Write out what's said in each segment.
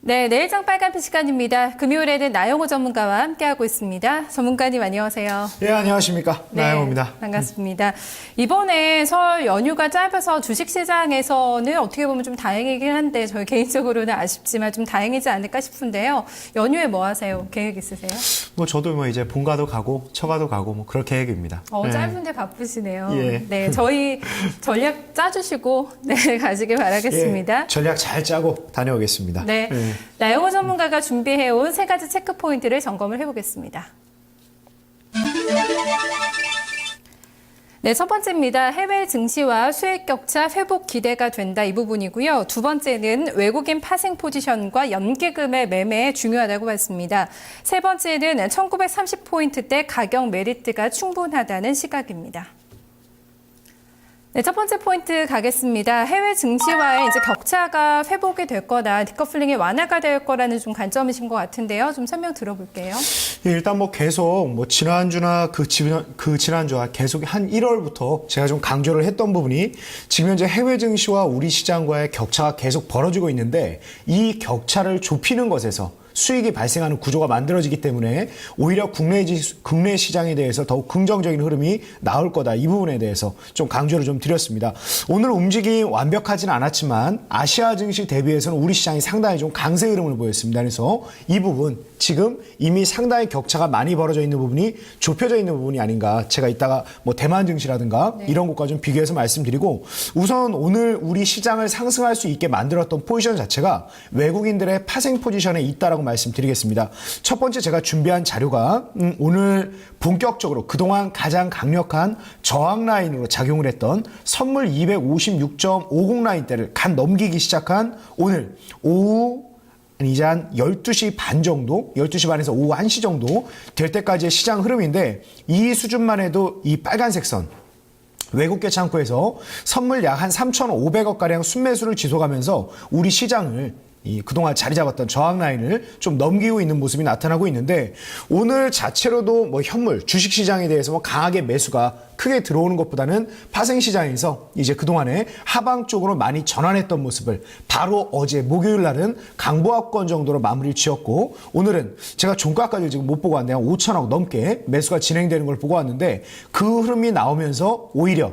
네, 내일장 빨간빛 시간입니다. 금요일에는 나영호 전문가와 함께하고 있습니다. 전문가님 안녕하세요. 예, 안녕하십니까. 네, 나영호입니다. 반갑습니다. 이번에 설 연휴가 짧아서 주식시장에서는 어떻게 보면 좀 다행이긴 한데 저희 개인적으로는 아쉽지만 좀 다행이지 않을까 싶은데요. 연휴에 뭐 하세요? 계획 있으세요? 저도 이제 본가도 가고 처가도 가고 그럴 계획입니다. 네. 짧은데 바쁘시네요. 예. 네, 저희 전략 짜주시고 네, 가시길 바라겠습니다. 예, 전략 잘 짜고 다녀오겠습니다. 네. 나영호 전문가가 준비해온 3가지 체크 포인트를 점검을 해보겠습니다. 네, 첫 번째입니다. 해외 증시와 수익 격차 회복 기대가 된다 이 부분이고요. 두 번째는 외국인 파생 포지션과 연기금의 매매 중요하다고 봤습니다. 세 번째는 1930포인트대 가격 메리트가 충분하다는 시각입니다. 네, 첫 번째 포인트 가겠습니다. 해외 증시와의 이제 격차가 회복이 될 거다, 디커플링이 완화가 될 거라는 좀 관점이신 것 같은데요. 좀 설명 들어볼게요. 예, 일단 계속 지난주나 그 지난주와 계속 한 1월부터 제가 좀 강조를 했던 부분이 지금 현재 해외 증시와 우리 시장과의 격차가 계속 벌어지고 있는데 이 격차를 좁히는 것에서 수익이 발생하는 구조가 만들어지기 때문에 오히려 국내 시장에 대해서 더욱 긍정적인 흐름이 나올 거다. 이 부분에 대해서 좀 강조를 좀 드렸습니다. 오늘 움직임이 완벽하진 않았지만 아시아 증시 대비해서는 우리 시장이 상당히 좀 강세 흐름을 보였습니다. 그래서 이 부분 지금 이미 상당히 격차가 많이 벌어져 있는 부분이 좁혀져 있는 부분이 아닌가. 제가 이따가 대만 증시라든가 이런 것과 좀 비교해서 말씀드리고 우선 오늘 우리 시장을 상승할 수 있게 만들었던 포지션 자체가 외국인들의 파생 포지션에 있다라고 말씀드리겠습니다. 첫 번째 제가 준비한 자료가 오늘 본격적으로 그동안 가장 강력한 저항 라인으로 작용을 했던 선물 256.50 라인대를 간 넘기기 시작한 오늘 오후 이제 한 12시 반 정도, 12시 반에서 오후 1시 정도 될 때까지의 시장 흐름인데 이 수준만 해도 이 빨간색 선 외국계 창구에서 선물 약 한 3,500억가량 순매수를 지속하면서 우리 시장을 그동안 자리 잡았던 저항 라인을 좀 넘기고 있는 모습이 나타나고 있는데 오늘 자체로도 현물, 주식시장에 대해서 강하게 매수가 크게 들어오는 것보다는 파생시장에서 이제 그동안에 하방 쪽으로 많이 전환했던 모습을 바로 어제 목요일 날은 강보합권 정도로 마무리를 지었고 오늘은 제가 종가까지 지금 못 보고 왔네요. 5천억 넘게 매수가 진행되는 걸 보고 왔는데 그 흐름이 나오면서 오히려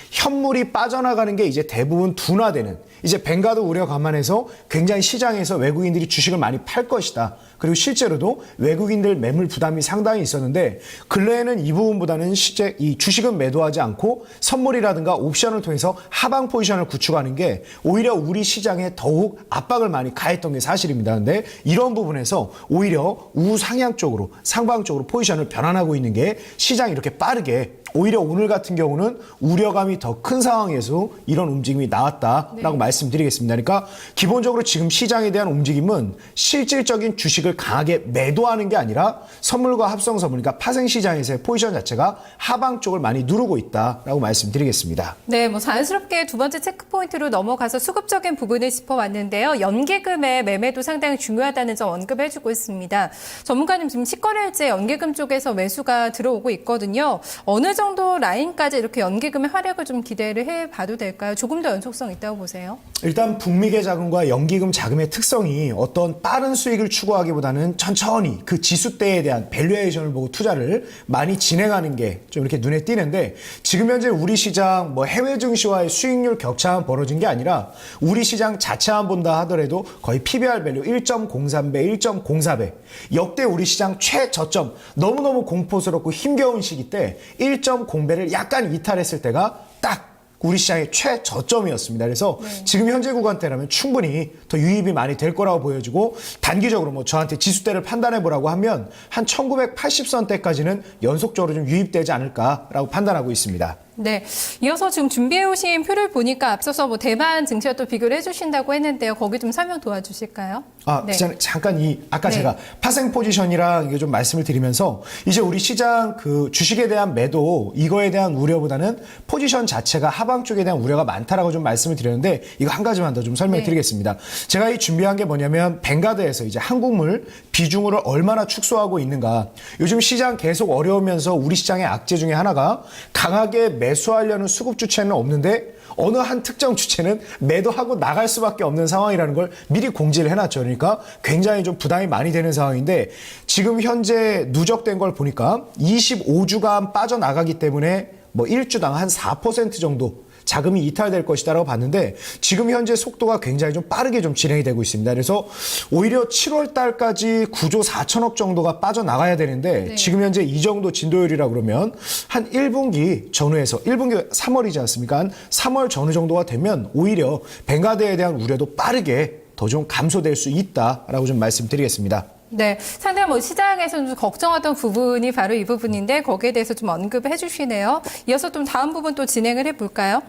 현물이 빠져나가는 게 이제 대부분 둔화되는 이제 뱅가드 우려 감안해서 굉장히 시장에서 외국인들이 주식을 많이 팔 것이다. 그리고 실제로도 외국인들 매물 부담이 상당히 있었는데 근래에는 이 부분보다는 실제 이 주식은 매도하지 않고 선물이라든가 옵션을 통해서 하방 포지션을 구축하는 게 오히려 우리 시장에 더욱 압박을 많이 가했던 게 사실입니다. 근데 이런 부분에서 오히려 우상향 쪽으로 상방 쪽으로 포지션을 변환하고 있는 게 시장이 이렇게 빠르게 오히려 오늘 같은 경우는 우려감이 더 큰 상황에서 이런 움직임이 나왔다라고 말씀드리겠습니다. 그러니까 기본적으로 지금 시장에 대한 움직임은 실질적인 주식을 강하게 매도하는 게 아니라 선물과 합성 선물, 그러니까 파생시장에서의 포지션 자체가 하방 쪽을 많이 누르고 있다라고 말씀드리겠습니다. 네, 자연스럽게 두 번째 체크 포인트로 넘어가서 수급적인 부분을 짚어봤는데요. 연기금의 매매도 상당히 중요하다는 점 언급해주고 있습니다. 전문가님 지금 식거래일제 연기금 쪽에서 매수가 들어오고 있거든요. 어느 정도 라인까지 이렇게 연기금의 활약을 좀 기대를 해봐도 될까요? 조금 더 연속성 있다고 보세요? 일단 북미계 자금과 연기금 자금의 특성이 어떤 빠른 수익을 추구하기보다는 천천히 그 지수대에 대한 밸류에이션을 보고 투자를 많이 진행하는 게 좀 이렇게 눈에 띄는데 지금 현재 우리 시장 해외 증시와의 수익률 격차만 벌어진 게 아니라 우리 시장 자체만 본다 하더라도 거의 PBR 밸류 1.03배, 1.04배 역대 우리 시장 최저점 너무너무 공포스럽고 힘겨운 시기 때 1.0배를 약간 이탈했을 때가 딱 우리 시장의 최저점이었습니다. 그래서 지금 현재 구간대라면 충분히 더 유입이 많이 될 거라고 보여지고 단기적으로 저한테 지수대를 판단해 보라고 하면 한 1980선대까지는 연속적으로 좀 유입되지 않을까라고 판단하고 있습니다. 네, 이어서 지금 준비해 오신 표를 보니까 앞서서 대만 증시와 또 비교를 해주신다고 했는데요. 거기 좀 설명 도와주실까요? 네. 잠깐 아까 제가 파생 포지션이랑 이게 좀 말씀을 드리면서 이제 우리 시장 그 주식에 대한 매도 이거에 대한 우려보다는 포지션 자체가 하방 쪽에 대한 우려가 많다라고 좀 말씀을 드렸는데 이거 한 가지만 더 좀 설명드리겠습니다. 제가 이 준비한 게 뭐냐면 뱅가드에서 이제 한국물 비중을 얼마나 축소하고 있는가. 요즘 시장 계속 어려우면서 우리 시장의 악재 중에 하나가 강하게 매수하려는 수급 주체는 없는데 어느 한 특정 주체는 매도하고 나갈 수밖에 없는 상황이라는 걸 미리 공지를 해놨죠. 그러니까 굉장히 좀 부담이 많이 되는 상황인데 지금 현재 누적된 걸 보니까 25주간 빠져나가기 때문에 뭐 1주당 한 4% 정도 자금이 이탈될 것이다라고 봤는데 지금 현재 속도가 굉장히 좀 빠르게 좀 진행이 되고 있습니다. 그래서 오히려 7월 달까지 9조 4천억 정도가 빠져나가야 되는데 네. 지금 현재 이 정도 진도율이라 그러면 한 1분기 전후에서 1분기 3월이지 않습니까? 한 3월 전후 정도가 되면 오히려 뱅가드에 대한 우려도 빠르게 더 좀 감소될 수 있다라고 좀 말씀드리겠습니다. 네, 상당히 뭐 시장에서는 좀 걱정하던 부분이 바로 이 부분인데 거기에 대해서 좀 언급을 해주시네요. 이어서 좀 다음 부분 또 진행을 해볼까요?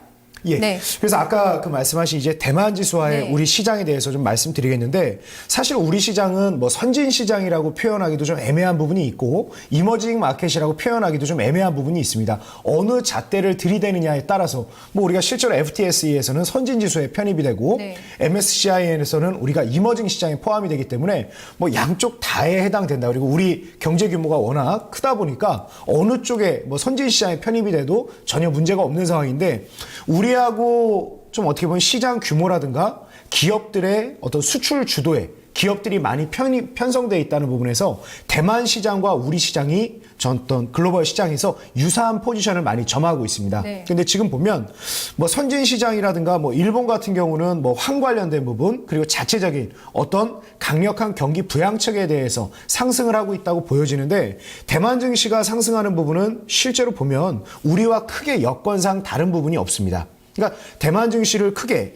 예. 네. 그래서 아까 그 말씀하신 이제 대만 지수와의 네. 우리 시장에 대해서 좀 말씀드리겠는데 사실 우리 시장은 뭐 선진 시장이라고 표현하기도 좀 애매한 부분이 있고 이머징 마켓이라고 표현하기도 좀 애매한 부분이 있습니다. 어느 잣대를 들이대느냐에 따라서 뭐 우리가 실제로 FTSE에서는 선진 지수에 편입이 되고 네. MSCI에서는 우리가 이머징 시장에 포함이 되기 때문에 뭐 양쪽 다에 해당된다. 그리고 우리 경제 규모가 워낙 크다 보니까 어느 쪽에 뭐 선진 시장에 편입이 돼도 전혀 문제가 없는 상황인데 우리하고 좀 어떻게 보면 시장 규모라든가 기업들의 어떤 수출 주도에 기업들이 많이 편성되어 있다는 부분에서 대만 시장과 우리 시장이 어떤 글로벌 시장에서 유사한 포지션을 많이 점하고 있습니다. 네. 근데 지금 보면 뭐 선진 시장이라든가 뭐 일본 같은 경우는 뭐 황 관련된 부분 그리고 자체적인 어떤 강력한 경기 부양책에 대해서 상승을 하고 있다고 보여지는데 대만 증시가 상승하는 부분은 실제로 보면 우리와 크게 여건상 다른 부분이 없습니다. 그러니까 대만 증시를 크게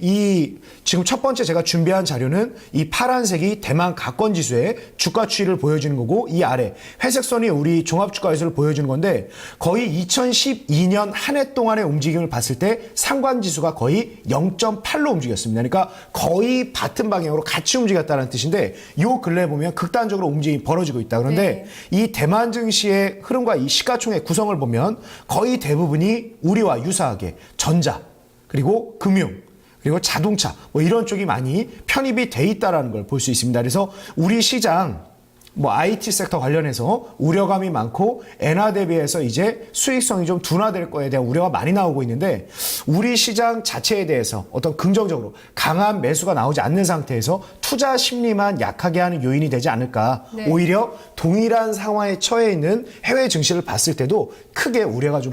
지금 첫 번째 제가 준비한 자료는 이 파란색이 대만 가권 지수의 주가 추이를 보여주는 거고 이 아래 회색 선이 우리 종합 주가 지수를 보여주는 건데 거의 2012년 한 해 동안의 움직임을 봤을 때 상관 지수가 거의 0.8로 움직였습니다. 그러니까 거의 같은 방향으로 같이 움직였다는 뜻인데 요 근래 보면 극단적으로 움직임이 벌어지고 있다. 그런데 이 대만 증시의 흐름과 이 시가총액 구성을 보면 거의 대부분이 우리와 유사하게 전자 그리고 금융, 그리고 자동차 뭐 이런 쪽이 많이 편입이 돼 있다라는 걸 볼 수 있습니다. 그래서 우리 시장 뭐 IT 섹터 관련해서 우려감이 많고 엔화 대비해서 이제 수익성이 좀 둔화될 거에 대한 우려가 많이 나오고 있는데 우리 시장 자체에 대해서 어떤 긍정적으로 강한 매수가 나오지 않는 상태에서 투자 심리만 약하게 하는 요인이 되지 않을까. 네. 오히려 동일한 상황에 처해 있는 해외 증시를 봤을 때도 크게 우려가 좀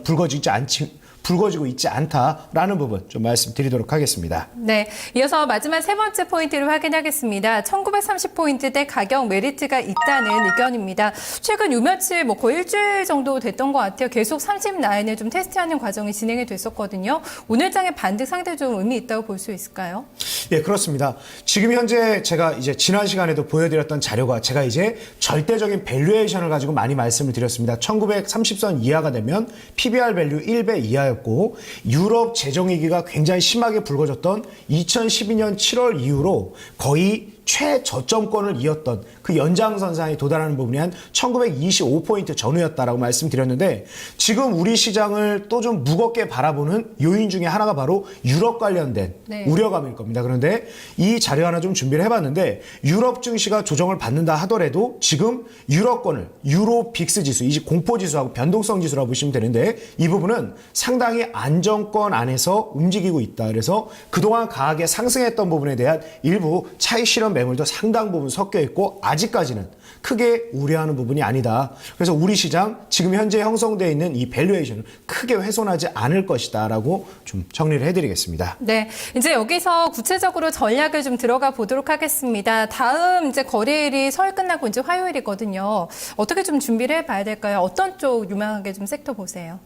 불거지고 있지 않다라는 부분 좀 말씀드리도록 하겠습니다. 네, 이어서 마지막 세 번째 포인트를 확인하겠습니다. 1930포인트대 가격 메리트가 있다는 의견입니다. 최근 요 며칠 뭐 거의 일주일 정도 됐던 것 같아요. 계속 30라인을 좀 테스트하는 과정이 진행이 됐었거든요. 오늘 장의 반등 상당히 좀 의미 있다고 볼 수 있을까요? 예, 그렇습니다. 지금 현재 제가 이제 지난 시간에도 보여드렸던 자료가 제가 이제 절대적인 밸류에이션을 가지고 많이 말씀을 드렸습니다. 1930선 이하가 되면 PBR 밸류 1배 이하였고 유럽 재정위기가 굉장히 심하게 불거졌던 2012년 7월 이후로 거의 최저점권을 이었던 그 연장선상에 도달하는 부분이 한 1925포인트 전후였다라고 말씀드렸는데 지금 우리 시장을 또 좀 무겁게 바라보는 요인 중에 하나가 바로 유럽 관련된 네. 우려감일 겁니다. 그런데 이 자료 하나 좀 준비를 해봤는데 유럽 증시가 조정을 받는다 하더라도 지금 유럽권을 유로 빅스 지수, 이 공포 지수하고 변동성 지수라고 보시면 되는데 이 부분은 상당히 안정권 안에서 움직이고 있다. 그래서 그동안 강하게 상승했던 부분에 대한 일부 차익 실현 매물도 상당 부분 섞여 있고 아직까지는 크게 우려하는 부분이 아니다. 그래서 우리 시장 지금 현재 형성되어 있는 이 밸류에이션은 크게 훼손하지 않을 것이다라고 좀 정리를 해드리겠습니다. 네, 이제 여기서 구체적으로 전략을 좀 들어가 보도록 하겠습니다. 다음 이제 거래일이 설 끝나고 이제 화요일이거든요. 어떻게 좀 준비를 해봐야 될까요? 어떤 쪽 유망하게 좀 섹터 보세요?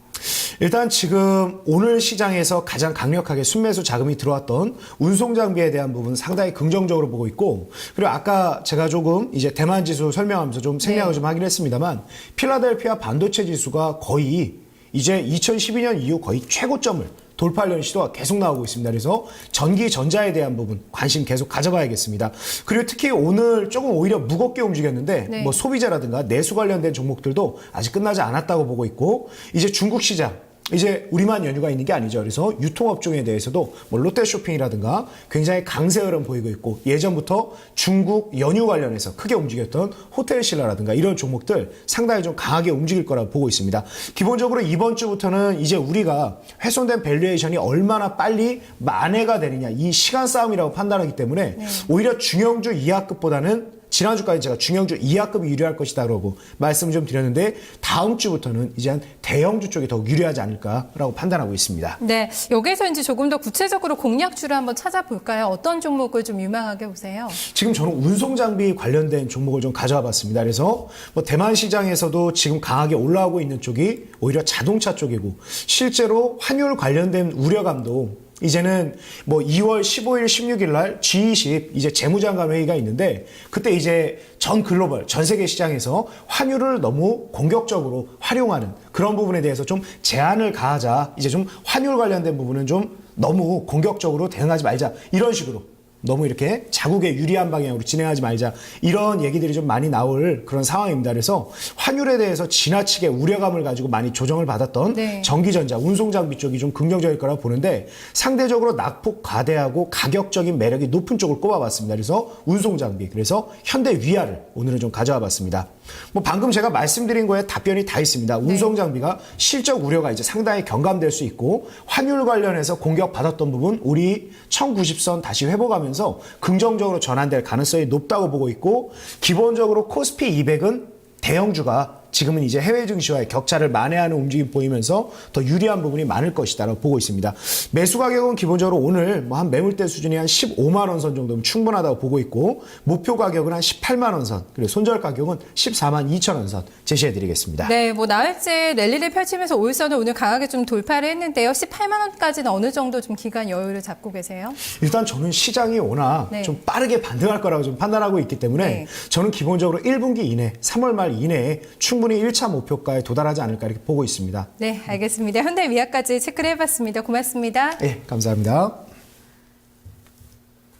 일단 지금 오늘 시장에서 가장 강력하게 순매수 자금이 들어왔던 운송 장비에 대한 부분 상당히 긍정적으로 보고 있고 그리고 아까 제가 조금 이제 대만 지수 설명하면서 좀 생략을 좀 하긴 했습니다만 필라델피아 반도체 지수가 거의 이제 2012년 이후 거의 최고점을 돌파하려는 시도가 계속 나오고 있습니다. 그래서 전기 전자에 대한 부분 관심 계속 가져봐야겠습니다. 그리고 특히 오늘 조금 오히려 무겁게 움직였는데 네. 뭐 소비자라든가 내수 관련된 종목들도 아직 끝나지 않았다고 보고 있고 이제 중국 시장 이제 우리만 연휴가 있는 게 아니죠. 그래서 유통업종에 대해서도 뭐 롯데쇼핑이라든가 굉장히 강세 흐름 보이고 있고, 예전부터 중국 연휴 관련해서 크게 움직였던 호텔신라라든가 이런 종목들 상당히 좀 강하게 움직일 거라고 보고 있습니다. 기본적으로 이번 주부터는 이제 우리가 훼손된 밸류에이션이 얼마나 빨리 만회가 되느냐, 이 시간 싸움이라고 판단하기 때문에 오히려 중형주 이하급보다는 지난주까지 제가 중형주 이하급이 유리할 것이다 그러고 말씀을 좀 드렸는데, 다음 주부터는 이제 한 대형주 쪽이 더 유리하지 않을까라고 판단하고 있습니다. 네, 여기서 이제 조금 더 구체적으로 공략주를 한번 찾아볼까요? 어떤 종목을 좀 유망하게 보세요? 지금 저는 운송장비 관련된 종목을 좀 가져와 봤습니다. 그래서 뭐 대만 시장에서도 지금 강하게 올라오고 있는 쪽이 오히려 자동차 쪽이고, 실제로 환율 관련된 우려감도 이제는 뭐 2월 15일, 16일 날 G20 이제 재무장관 회의가 있는데, 그때 이제 전 글로벌, 전 세계 시장에서 환율을 너무 공격적으로 활용하는 그런 부분에 대해서 좀 제한을 가하자, 이제 좀 환율 관련된 부분은 좀 너무 공격적으로 대응하지 말자, 이런 식으로 너무 이렇게 자국에 유리한 방향으로 진행하지 말자, 이런 얘기들이 좀 많이 나올 그런 상황입니다. 그래서 환율에 대해서 지나치게 우려감을 가지고 많이 조정을 받았던 전기전자, 운송장비 쪽이 좀 긍정적일 거라고 보는데, 상대적으로 낙폭 과대하고 가격적인 매력이 높은 쪽을 꼽아봤습니다. 그래서 운송장비, 그래서 현대위아를 오늘은 좀 가져와 봤습니다. 뭐 방금 제가 말씀드린 거에 답변이 다 있습니다. 운송장비가 실적 우려가 이제 상당히 경감될 수 있고, 환율 관련해서 공격받았던 부분 우리 1090선 다시 회복하면서 긍정적으로 전환될 가능성이 높다고 보고 있고, 기본적으로 코스피 200은 대형주가 지금은 이제 해외 증시와의 격차를 만회하는 움직임 보이면서 더 유리한 부분이 많을 것이다라고 보고 있습니다. 매수 가격은 기본적으로 오늘 뭐 한 매물대 수준이 한 15만 원 선 정도면 충분하다고 보고 있고, 목표 가격은 한 18만 원 선, 그리고 손절 가격은 14만 2천 원 선 제시해 드리겠습니다. 네, 뭐 나흘째 랠리를 펼치면서 5일선을 오늘 강하게 좀 돌파를 했는데요. 18만 원까지는 어느 정도 좀 기간 여유를 잡고 계세요? 일단 저는 시장이 워낙 좀 빠르게 반등할 거라고 좀 판단하고 있기 때문에 저는 기본적으로 1분기 이내, 3월 말 이내에 충분히 1차 목표가에 도달하지 않을까 이렇게 보고 있습니다. 네, 알겠습니다. 현대위아까지 체크를 해봤습니다. 고맙습니다. 네, 감사합니다.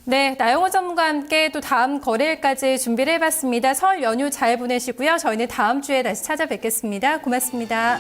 네, 나영호 전문가와 함께 또 다음 거래일까지 준비를 해봤습니다. 설 연휴 잘 보내시고요. 저희는 다음 주에 다시 찾아뵙겠습니다. 고맙습니다.